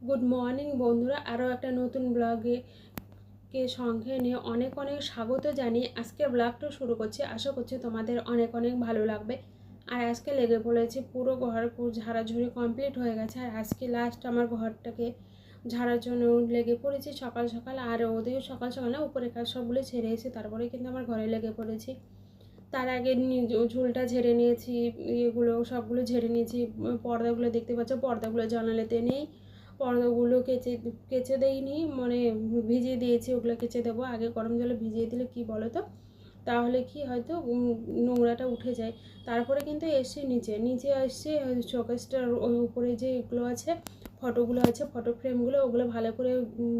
Good morning বন্ধুরা, আরও একটা নতুন ব্লগে সঙ্গে নিয়ে অনেক অনেক স্বাগত জানিয়ে আজকে ব্লগটা শুরু করছি। আশা করছি তোমাদের অনেক অনেক ভালো লাগবে। আর আজকে লেগে পড়েছি, পুরো ঘর ঝাড়াঝুড়ি কমপ্লিট হয়ে গেছে। আর আজকে লাস্ট আমার ঘরটাকে ঝাড়ার জন্য লেগে পড়েছি সকাল সকাল। আর ওদিকেও সকাল সকাল না, উপরে কাজ সবগুলো ছেড়ে এসে তারপরে কিন্তু আমার ঘরে লেগে পড়েছি। তার আগে ঝুলটা ঝেড়ে নিয়েছি, এগুলো সবগুলো ঝেড়ে নিয়েছি। পর্দাগুলো দেখতে পাচ্ছ, পর্দাগুলো জানালাতে নেই। পর্দাগুলো কেচে কেচে দেইনি, মানে ভিজিয়ে দিয়েছি, ওগুলো কেচে দেবো। আগে গরম জলে ভিজিয়ে দিলে কি বলো তো, তাহলে কি হয়তো নোংরাটা উঠে যায়। তারপরে কিন্তু এসে নিচে এসে শোকেসটার ওই উপরে যে এগুলো আছে, ফটোগুলো আছে, ফটো ফ্রেমগুলো, ওগুলো ভালো করে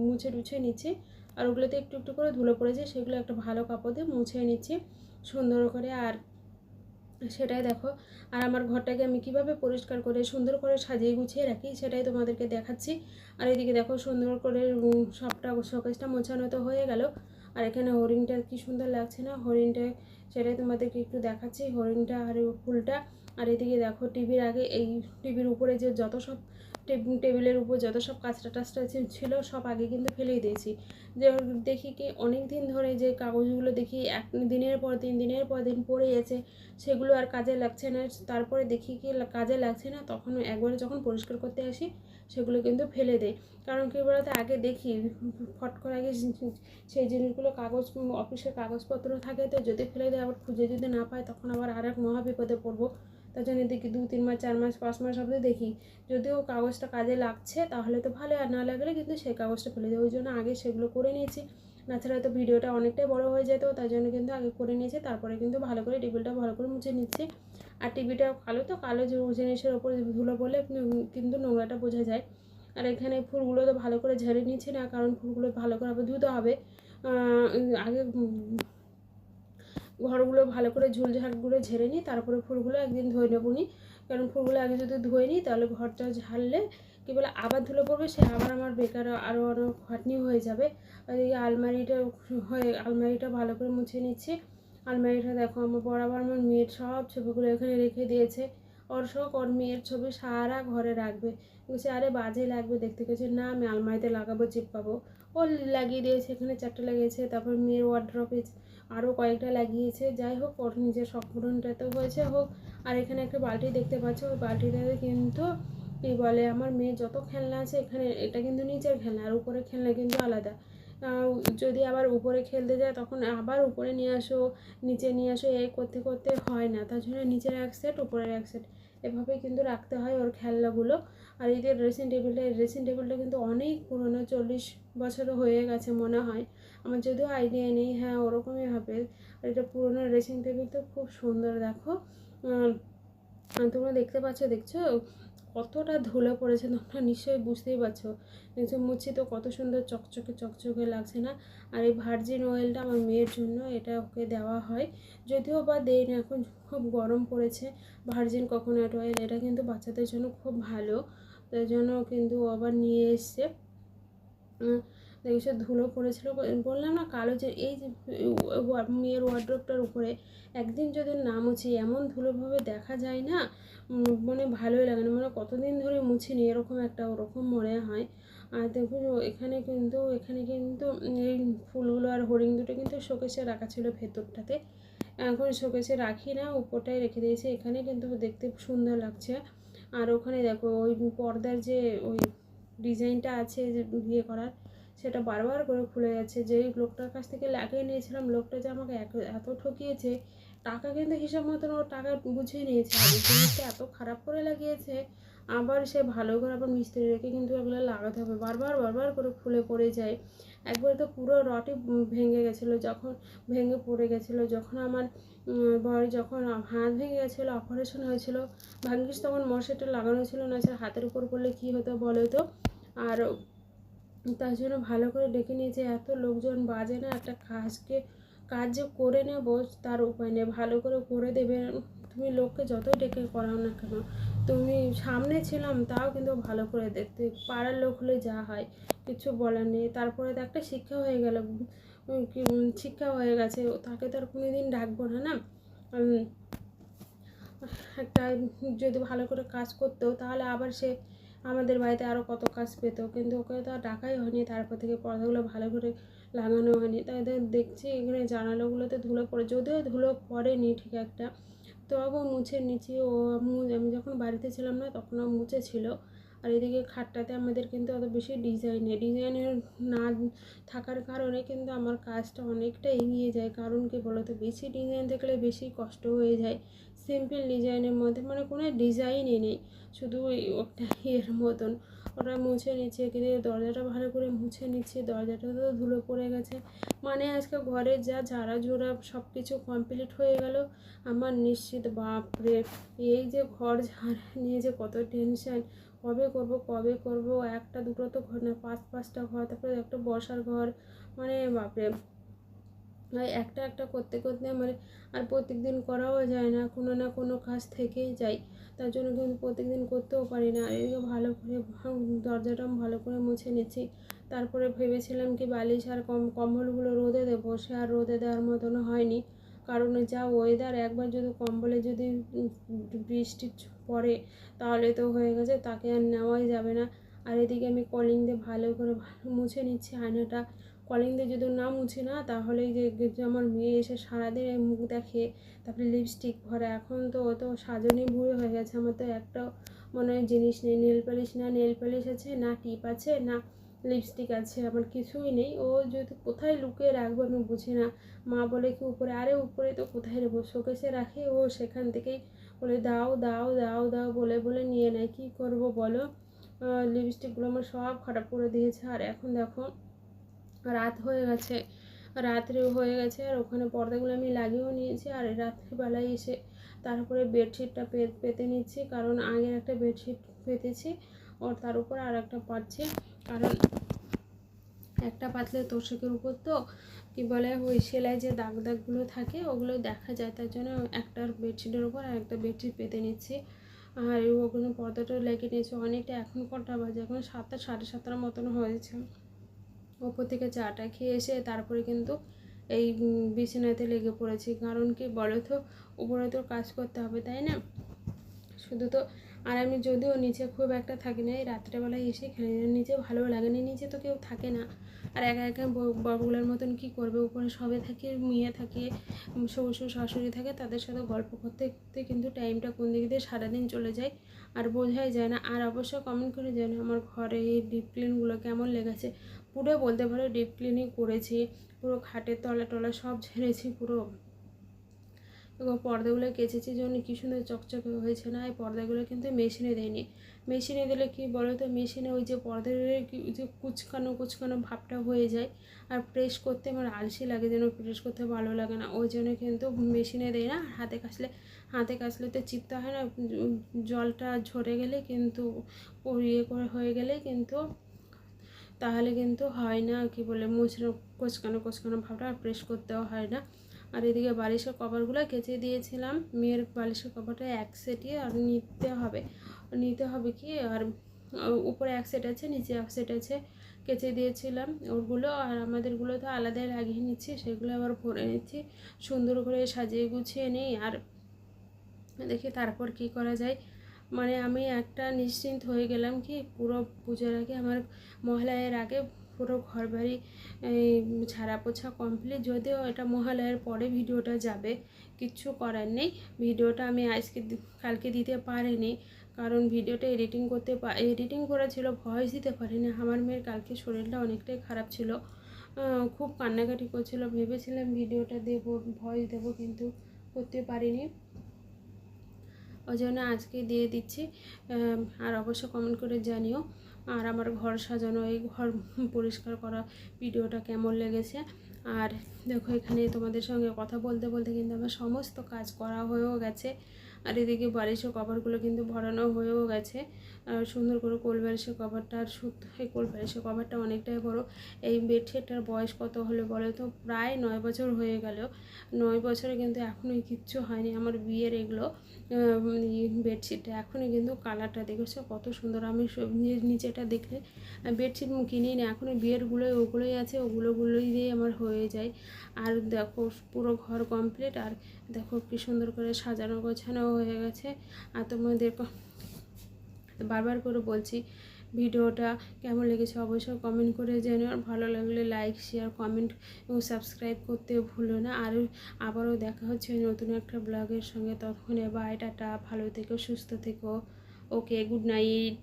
মুছে টুছে নিচ্ছি। আর ওগুলোতে একটু একটু করে ধুলো পড়েছে, সেগুলো একটা ভালো কাপড় দিয়ে মুছে নিচ্ছি সুন্দর করে। আর সেটাই দেখো, আর আমার ঘরটাকে আমি কিভাবে পরিষ্কার করে সুন্দর করে সাজিয়ে গুছিয়ে রাখি সেটাই তোমাদেরকে দেখাচ্ছি। আর এদিকে দেখো, সুন্দর করে সবটা শোকেসটা মোছানো তো হয়ে গেল। আর এখানে হরিণটা কি সুন্দর লাগছে না, হরিণটা, সেটাই তোমাদেরকে একটু দেখাচ্ছি, হরিণটা আর ফুলটা। আর এদিকে দেখো, টিভির আগে এই টিভির উপরে যে যত সব টেবিলের উপর যত সব কাঁচটা টাচটা ছিল সব আগে কিন্তু ফেলেই দিয়েছি। যে দেখি কি অনেক দিন ধরে যে কাগজগুলো দেখি এক দিনের পর দিন পড়ে গেছে, সেগুলো আর কাজে লাগছে না। তারপরে দেখি কি কাজে লাগছে না, তখন একবারে যখন পরিষ্কার করতে আসি সেগুলো কিন্তু ফেলে দেয়। কারণ কী বলতে, আগে দেখি ফট করে আগে সেই জিনিসগুলো কাগজ, অফিসের কাগজপত্র থাকে, তো যদি ফেলে দেয় আবার খুঁজে যদি না পায় তখন আবার আর এক মহা বিপদে পড়বো। তার জন্য দেখি 2-3 মাস 4 মাস 5 মাস অবধি দেখি, যদিও কাগজটা কাজে লাগছে তাহলে তো ভালো, আর না লাগলে কিন্তু সেই কাগজটা ফেলে দেয়। ওই জন্য আগে সেগুলো করে নিয়েছি, তাছাড়া তো ভিডিওটা অনেকটাই বড় হয়ে যেত, তাই জন্য কিন্তু আগে করে নিয়েছি। তারপরে কিন্তু ভালো করে টেবিলটা ভালো করে মুছে নিচ্ছি। আর টিভিটা কালো, তো কালো জিনিসের ওপরে ধুলো পড়লে কিন্তু নোংরাটা বোঝা যায়। আর এখানে ফুলগুলো তো ভালো করে ঝেড়ে নিচ্ছি না, কারণ ফুলগুলো ভালো করে আবার ধুতে হবে। আগে ঘরগুলো ভালো করে ঝুলঝাড়গুলো ঝেড়ে নিই, তারপরে ফুলগুলো একদিন ধুয়ে নেবো নি। কারণ ফুলগুলো আগে যদি ধুয়ে নিই তাহলে ঘরটা ঝাড়লে কী বলে আবার ধুলো পড়বে, সে আবার আমার বেকার আরও অনেক খাটনি হয়ে যাবে। আর এই আলমারিটা ভালো করে মুছে নিচ্ছি। আলমারিটা দেখো, আমার বরাবর আমার মেয়ের সব ছবিগুলো এখানে রেখে দিয়েছে। ওর মেয়ের ছবি সারা ঘরে রাখবে, বলছে আরে বাজে লাগবে দেখতে। গেছে না, আমি আলমারিতে লাগাবো, চিপকাবো। ও লাগিয়ে দিয়েছে, এখানে 4টা লাগিয়েছে, তারপর মেয়ের ওয়ার্ড্রপে আরও কয়েকটা লাগিয়েছে। যাই হোক, ওর নিজের শখ পূরণটা তো হয়েছে হোক। আর এখানে একটা বালতি দেখতে পাচ্ছ, ওই বালতিটাতে কিন্তু কী বলে, আমার মেয়ের যত খেলনা আছে এখানে, এটা কিন্তু নিচের খেলনা, আর উপরে খেলনা কিন্তু আলাদা। যদি আবার উপরে খেলতে যায় তখন আবার উপরে নিয়ে আসো, নিচে নিয়ে আসো, এই করতে করতে হয় না। তার জন্য নিচের এক সেট, উপরের এক সেট, এভাবে কিন্তু রাখতে হয় ওর খেলনাগুলো। আর এই যে ড্রেসিং টেবিলটা কিন্তু অনেক পুরনো, 40 বছরও হয়ে গেছে মনে হয়। আমার যদিও আইডিয়া নেই, হ্যাঁ ওরকমই হবে। আর এটা পুরোনো ড্রেসিং টেবিল, তো খুব সুন্দর দেখো। তোমরা দেখছো কতটা ধুলো পড়েছে, তোমরা নিশ্চয়ই বুঝতেই পারছো। দেখছো মুছি তো কত সুন্দর চকচকে চকচকে লাগছে না। আর এই ভার্জিন অয়েলটা আমার মেয়ের জন্য, এটা ওকে দেওয়া হয়, যদিও বা দেই না, এখন খুব গরম পড়েছে। ভার্জিন কোকোনাট অয়েল, এটা কিন্তু বাচ্চাদের জন্য খুব ভালো, তাই জন্য কিন্তু আবার নিয়ে এসছে। দেখি ধুলো পড়েছিল, বললাম না কালো, যে এই যে মেয়ের ওয়ার্ড্রোবটার উপরে একদিন যদি না মুছি এমন ধুলোভাবে দেখা যায় না, মানে ভালোই লাগে না, মানে কতদিন ধরে মুছিনি, এরকম একটা ওরকম মনে হয়। আর দেখুন এখানে কিন্তু এই ফুলগুলো আর হরিণ দুটো কিন্তু শোকেসে রাখা ছিল ভেতরটাতে, এখন শোকেসে রাখি না, উপরটাই রেখে দিয়েছি। এখানে কিন্তু দেখতে সুন্দর লাগছে। আর ওখানে দেখো ওই পর্দার যে ওই ডিজাইনটা আছে যে ইয়ে করার, সেটা বারবার করে খুলে যাচ্ছে। যেই লোকটার কাছ থেকে লাগিয়ে নিয়েছিলাম, লোকটা যে আমাকে এত ঠকিয়েছে, টাকা কিন্তু হিসাব মতন ও টাকা বুঝিয়ে নিয়েছে, আর জিনিসটা এত খারাপ করে লাগিয়েছে। আবার সে ভালো করে আবার মিস্ত্রি রেখে কিন্তু এগুলো লাগাতে হবে, বারবার করে খুলে পড়ে যায়। একবার তো পুরো রডই ভেঙে পড়ে গেছিলো, যখন আমার যখন হাত ভেঙে গেছিলো, অপারেশন হয়েছিল, ভাগ্যিস তখন মশাটা লাগানো ছিল না, সে হাতের উপর পড়লে কী হতো বলো তো। আর তার জন্য ভালো করে ডেকে নিয়েছে, এত লোকজন বাজে না, একটা কাজ যে করে নেবো তার উপায় নেই, ভালো করে দেবে। তুমি লোককে যতই ডেকে করাও না কেন, তুমি সামনে ছিলাম তাও কিন্তু ভালো করে দেখতে, পাড়ার লোক হলে যা হয় কিছু বলার নেই। তারপরে তো একটা শিক্ষা হয়ে গেল, শিক্ষা হয়ে গেছে, তাকে তো আর কোনোদিন ডাকবো না, না। একটা যদি ভালো করে কাজ করতো তাহলে আবার সে আমাদের বাড়িতে আরও কত কাজ পেতো, কিন্তু ওকে তো আর ডাকাই হয়নি। তারপর থেকে পর্দাগুলো ভালো করে লাগানো হয়নি। তাই দেখছি এখানে জানালাগুলোতে ধুলো পড়ে, যদিও ধুলো পড়েনি ঠিক একটা, তবু মুছে নিচ্ছি। আমি যখন বাড়িতে ছিলাম না তখন ও মুছেছিল। আর এদিকে খাটটাতে আমাদের কিন্তু অত বেশি ডিজাইনের না থাকার কারণে কিন্তু আমার কাজটা অনেকটা এগিয়ে যায়। কারণ কি বলতো, বেশি ডিজাইন দেখলে বেশি কষ্ট হয়ে যায়। সিম্পল ডিজাইনের মধ্যে মানে কোনো ডিজাইনই নেই, শুধু একটা মতন। ওটা মুছে নিচ্ছে, কিন্তু দরজাটা ভালো করে মুছে নিচ্ছে। দরজাটা তো ধুলো পড়ে গেছে। মানে আজকে ঘরে যা ঝাড়া ঝোড়া সব কিছু কমপ্লিট হয়ে গেল আমার। নিশ্চিত বাপরে, এই যে ঘর ঝাড় নিয়ে যে কত টেনশন, কবে করব। একটা দুটো তো ঘর না, পাঁচটা ঘর, তারপরে একটা বসার ঘর, মানে বাপরে। একটা একটা করতে করতে মানে আর প্রত্যেক দিন করাও যায় না, কোনো না কোনো কাজ থেকেই যায়। তার জন্য কিন্তু প্রত্যেক দিন করতেও পারি না। এদিকে ভালো করে দরজাটা ভালো করে মুছে নিচ্ছি। তারপরে ভেবেছিলাম কি বালিশ আর কম্বলগুলো রোদে দেবো, সে আর রোদে দেওয়ার মতন হয়নি। কারণ যা ওয়েদার, একবার যদি কম্বলে যদি বৃষ্টি পড়ে তাহলে তো হয়ে গেছে, তাকে আর নেওয়াই যাবে না। আর এদিকে আমি কলিং দিয়ে ভালো করে মুছে নিচ্ছি আয়নাটা। কলিং দিয়ে যদি না মুছি না, তাহলে যে আমার মেয়ে এসে সারাদিন মুখ দেখে, তারপরে লিপস্টিক ভরে। এখন তো ও তো সাজনি বুড়ো হয়ে গেছে, আমার তো একটাও মনে হয় জিনিস নেই। নেল পালিশ আছে, না টিপ আছে, না লিপস্টিক আছে, আমার কিছুই নেই। ও যদি কোথায় লুকিয়ে রাখবো আমি বুঝি না। মা বলে কি উপরে, আরে উপরে তো কোথায় রেখো, শোকেসে রাখে। ও সেখান থেকেই বলে দাও দাও দাও দাও বলে বলে নিয়ে নেয়। কী করবো বলো, লিপস্টিকগুলো আমার সব খারাপ করে দিয়েছে। আর এখন দেখো রাত্রেও হয়ে গেছে, আর ওখানে পর্দাগুলো আমি লাগিয়েও নিয়েছি। আর রাত্রিবেলায় এসে তারপরে বেডশিটটা পেতে নিচ্ছি, কারণ আগের একটা বেডশিট পেতেছি ওর তার উপর আর একটা পাচ্ছি। কারণ একটা পাতলে তোষকের উপর তো কি বলে, ওই সেলাই যে দাগগুলো থাকে ওগুলো দেখা যায়, তার জন্য একটা বেডশিটের উপর আর একটা বেডশিট পেতে নিচ্ছি। আর ওখানে পর্দাটা লেগে নিয়েছে অনেকটা। এখন কটা বাজে, এখন 7টা, 7:30টার মতন হয়েছে। ওপর থেকে চাটা খেয়ে এসে তারপরে কিন্তু এই বিছানাতে লেগে পড়েছি। কারণ কি বলো তো, উপরে তো কাজ করতে হবে, তাই না? শুধু তো, আর আমি যদিও নিচে খুব একটা থাকি না, এই রাত্রেবেলায় এসে খেলে নিচে ভালো লাগে না, নিচে তো কেউ থাকে না। আর একা একা বড়গুলোর মতন কি করবে, উপরে সবে থাকে, মেয়ে থাকে, শ্বশুর শাশুড়ি থাকে, তাদের সাথে গল্প করতে করতে কিন্তু টাইমটা কোন দিক দিয়ে সারাদিন চলে যায় আর বোঝাই যায় না। আর অবশ্যই কমেন্ট করে জানো আমার ঘরে এই ডিপ ক্লিনগুলো কেমন লেগেছে। পুরো বলতে পারো ডিপ ক্লিনই করেছি, পুরো খাটের তলা টলা সব ঝেড়েছি পুরো। এবং পর্দাগুলো কেচেছি জন্য কী সুন্দর চকচকে হয়েছে না। এই পর্দাগুলো কিন্তু মেশিনে দেয়নি। মেশিনে দিলে কি বলো তো, মেশিনে ওই যে পর্দার যে কুচকানো ভাবটা হয়ে যায়, আর প্রেস করতে আমার আলসি লাগে, যেন প্রেস করতে ভালো লাগে না। ওই জন্য কিন্তু মেশিনে দেয় না। হাতে কাচলে তো চিপতে হয় না, জলটা ঝরে গেলে কিন্তু হয়ে গেলে কিন্তু তাহলে কিন্তু হয় না, কি বলে মুছড়ো কোচকানো ভাবটা, আর প্রেস করতেও হয় না। আর এদিকে বালিশের কভারগুলো কেচে দিয়েছিলাম। মেয়ের বালিশের কভারটা এক সেটই আর নিতে হবে কি, আর উপরে এক সেট আছে, নিচে এক সেট আছে, কেচে দিয়েছিলাম ওগুলো। আর আমাদেরগুলো তো আলাদাই লাগিয়ে নিচ্ছি, সেগুলো আবার ভরে নিচ্ছি, সুন্দর করে সাজিয়ে গুছিয়ে নিই। আর দেখি তারপর কি করা যায়। মানে আমি একটা নিশ্চিন্ত হয়ে গেলাম কি, পুরো পুজোর আগে আমার মহালয়ার আগে পুরো ঘর বাড়ি ঝাড়া পোছা কমপ্লিট। যদিও এটা মহালয়ার পরে ভিডিওটা যাবে, কিচ্ছু করার নেই। ভিডিওটা আমি কালকে দিতে পারিনি, কারণ ভিডিওটা এডিটিং করা ছিল, ভয়েস দিতে পারিনি। আমার মেয়ের কালকে শরীরটা অনেকটাই খারাপ ছিল, খুব কান্নাকাটি করছিল। ভেবেছিলাম ভিডিওটা দেবো, ভয়েস দেবো, কিন্তু করতে পারিনি। ওই জন্য আজকে দিয়ে দিচ্ছি। আর অবশ্য কমেন্ট করে জানিও আর আমার ঘর সাজানো, এই ঘর পরিষ্কার করা ভিডিওটা কেমন লেগেছে। আর দেখো এখানে তোমাদের সঙ্গে কথা বলতে বলতে কিন্তু আমার সমস্ত কাজ করা হয়েও গেছে। আর এদিকে বালিশের কভারগুলো কিন্তু ভরানো হয়েও গেছে। আর সুন্দর করে কোল বালিশের কভারটা, আর এই কোল বালিশের কভারটা অনেকটাই বড়। এই বেডশিটটার বয়স কত হলো বলো তো, প্রায় 9 বছর হয়ে গেল। 9 বছরে কিন্তু এখনোই কিচ্ছু হয়নি আমার বিয়ের। এগুলো বেডশিটটা এখনই কিন্তু কালারটা দেখেছো কত সুন্দর। আমি নিচেটা দেখলে বেডশিট কিনি না, এখনই ওগুলোই আছে, ওগুলোই দিয়ে আমার হয়ে যায়। আর দেখো পুরো ঘর কমপ্লিট। আর দেখো কি সুন্দর করে সাজানো গোছানো হয়ে গেছে। আর তোমাদের বারবার করে বলছি, ভিডিওটা কেমন লেগেছে অবশ্যই কমেন্ট করে জানিও। আর ভালো লাগলে লাইক, শেয়ার, কমেন্ট এবং সাবস্ক্রাইব করতে ভুলো না। আবারও দেখা হচ্ছে নতুন একটা ব্লগের সঙ্গে। ততক্ষণে বাই, টাটা, ভালো থেকো, সুস্থ থেকো। ওকে, গুড নাইট।